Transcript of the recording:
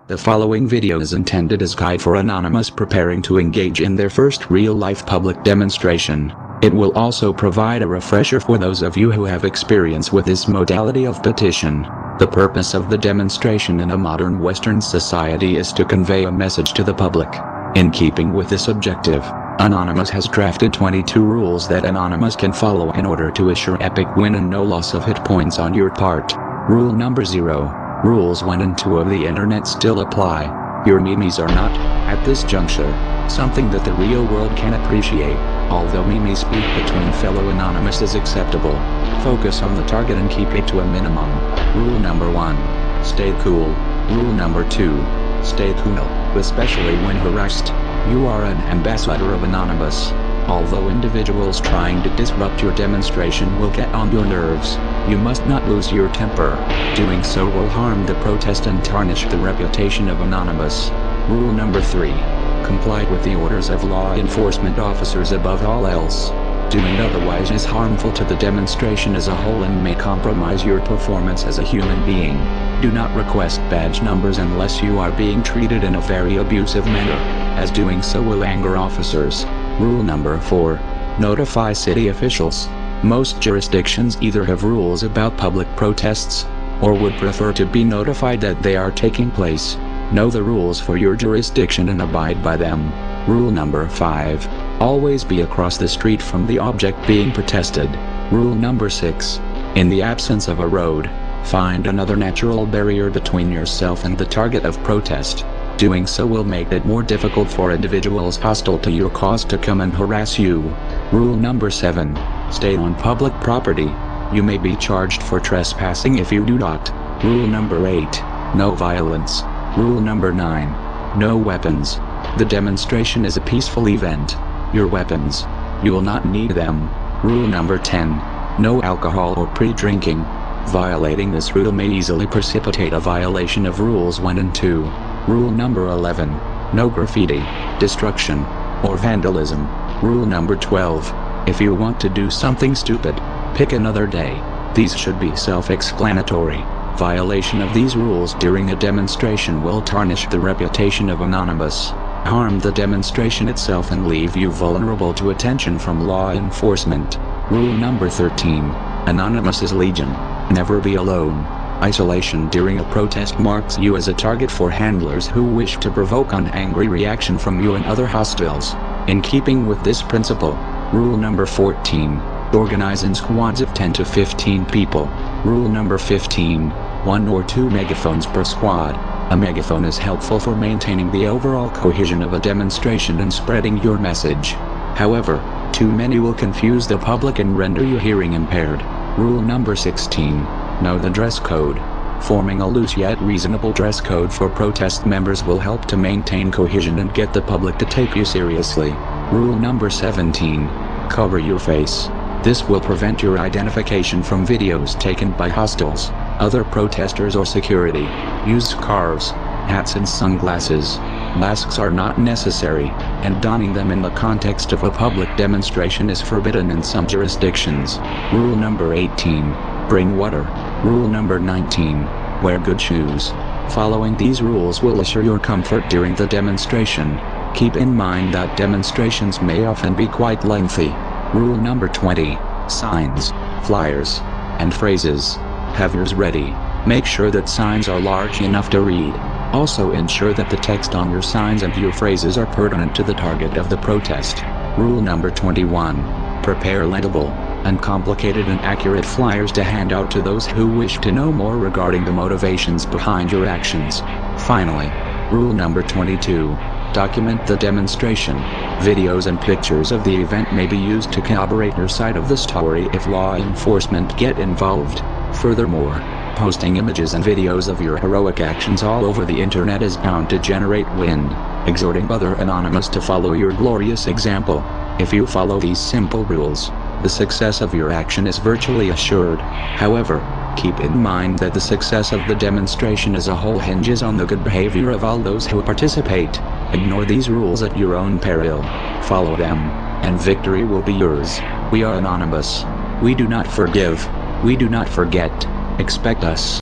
The following video is intended as guide for Anonymous preparing to engage in their first real-life public demonstration. It will also provide a refresher for those of you who have experience with this modality of petition. The purpose of the demonstration in a modern Western society is to convey a message to the public. In keeping with this objective, Anonymous has drafted 22 rules that Anonymous can follow in order to assure epic win and no loss of hit points on your part. Rule number 0. Rules 1 and 2 of the internet still apply. Your memes are not, at this juncture, something that the real world can appreciate. Although memes speak between fellow Anonymous is acceptable, focus on the target and keep it to a minimum. Rule number 1. Stay cool. Rule number 2. Stay cool, especially when harassed. You are an ambassador of Anonymous. Although individuals trying to disrupt your demonstration will get on your nerves, you must not lose your temper. Doing so will harm the protest and tarnish the reputation of Anonymous. Rule number 3. Comply with the orders of law enforcement officers above all else. Doing otherwise is harmful to the demonstration as a whole and may compromise your performance as a human being. Do not request badge numbers unless you are being treated in a very abusive manner, as doing so will anger officers. Rule number 4. Notify city officials. Most jurisdictions either have rules about public protests, or would prefer to be notified that they are taking place. Know the rules for your jurisdiction and abide by them. Rule number 5. Always be across the street from the object being protested. Rule number 6. In the absence of a road, find another natural barrier between yourself and the target of protest. Doing so will make it more difficult for individuals hostile to your cause to come and harass you. Rule number 7. Stay on public property. You may be charged for trespassing if you do not. Rule number 8. No violence. Rule number 9. No weapons. The demonstration is a peaceful event. Your weapons, you will not need them. Rule number 10. No alcohol or pre-drinking. Violating this rule may easily precipitate a violation of rules 1 and 2. Rule number 11. No graffiti, destruction, or vandalism. Rule number 12. If you want to do something stupid, pick another day. These should be self-explanatory. Violation of these rules during a demonstration will tarnish the reputation of Anonymous, harm the demonstration itself and leave you vulnerable to attention from law enforcement. Rule number 13. Anonymous is legion. Never be alone. Isolation during a protest marks you as a target for handlers who wish to provoke an angry reaction from you and other hostiles. In keeping with this principle, rule number 14. Organize in squads of 10 to 15 people. Rule number 15. 1 or 2 megaphones per squad. A megaphone is helpful for maintaining the overall cohesion of a demonstration and spreading your message. However, too many will confuse the public and render you hearing impaired. Rule number 16. Know the dress code. Forming a loose yet reasonable dress code for protest members will help to maintain cohesion and get the public to take you seriously. Rule number 17. Cover your face. This will prevent your identification from videos taken by hostiles, other protesters or security. Use scarves, hats and sunglasses. Masks are not necessary, and donning them in the context of a public demonstration is forbidden in some jurisdictions. Rule number 18. Bring water. Rule number 19. Wear good shoes. Following these rules will assure your comfort during the demonstration. Keep in mind that demonstrations may often be quite lengthy. Rule number 20. Signs, flyers, and phrases. Have yours ready. Make sure that signs are large enough to read. Also ensure that the text on your signs and your phrases are pertinent to the target of the protest. Rule number 21. Prepare legible, uncomplicated and accurate flyers to hand out to those who wish to know more regarding the motivations behind your actions. Finally, rule number 22. Document the demonstration. Videos and pictures of the event may be used to corroborate your side of the story if law enforcement get involved. Furthermore, posting images and videos of your heroic actions all over the internet is bound to generate wind, exhorting other Anonymous to follow your glorious example. If you follow these simple rules, the success of your action is virtually assured. However, keep in mind that the success of the demonstration as a whole hinges on the good behavior of all those who participate. Ignore these rules at your own peril. Follow them, and victory will be yours. We are Anonymous. We do not forgive. We do not forget. Expect us.